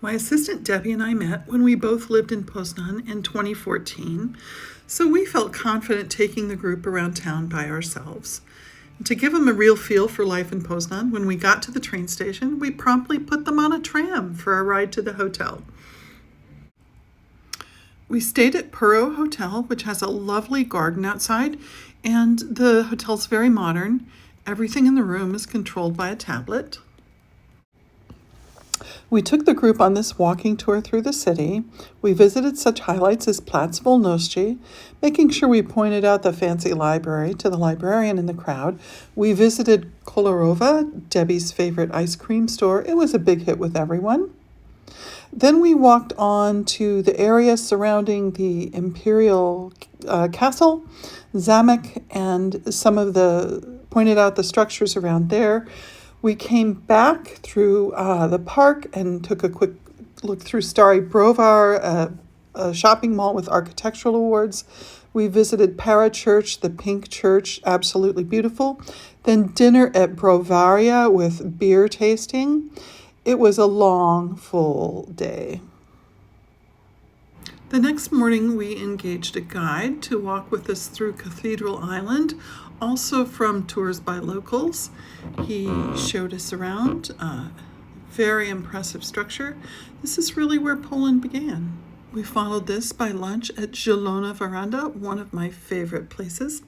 My assistant Debbie and I met when we both lived in Poznan in 2014, so we felt confident taking the group around town by ourselves. To give them a real feel for life in Poznan, when we got to the train station, we promptly put them on a tram for a ride to the hotel. We stayed at PURO Hotel, which has a lovely garden outside, and the hotel's very modern. Everything in the room is controlled by a tablet. We took the group on this walking tour through the city. We visited such highlights as Plac Wolności, making sure we pointed out the fancy library to the librarian in the crowd. We visited Kolorowa, Debbie's favorite ice cream store. It was a big hit with everyone. Then we walked on to the area surrounding the Imperial castle, Zamek, and pointed out the structures around there. We came back through the park and took a quick look through Stary Browar, a shopping mall with architectural awards. We visited Para Church, the pink church, absolutely beautiful. Then dinner at Browaria with beer tasting. It was a long, full day. The next morning, we engaged a guide to walk with us through Cathedral Island, also from tours by locals. He showed us around a very impressive structure. This is really where Poland began. We followed this by lunch at Zielona Weranda, one of my favorite places.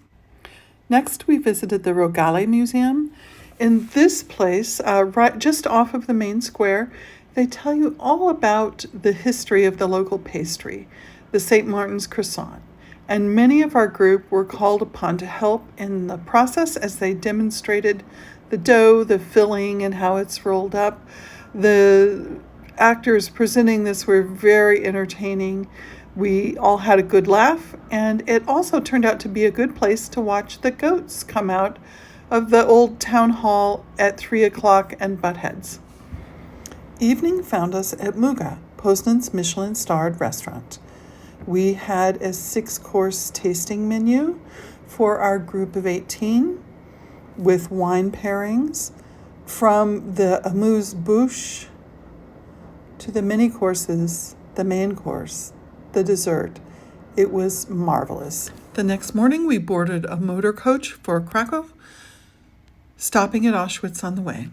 Next, we visited the Rogale Museum. In this place, right just off of the main square, they tell you all about the history of the local pastry, the St. Martin's croissant. And many of our group were called upon to help in the process as they demonstrated the dough, the filling, and how it's rolled up. The actors presenting this were very entertaining. We all had a good laugh, and it also turned out to be a good place to watch the goats come out of the old town hall at 3 o'clock and butt heads. Evening found us at MUGA, Poznan's Michelin-starred restaurant. We had a 6-course tasting menu for our group of 18 with wine pairings, from the amuse-bouche to the mini courses, the main course, the dessert. It was marvelous. The next morning, we boarded a motor coach for Kraków, stopping at Auschwitz on the way.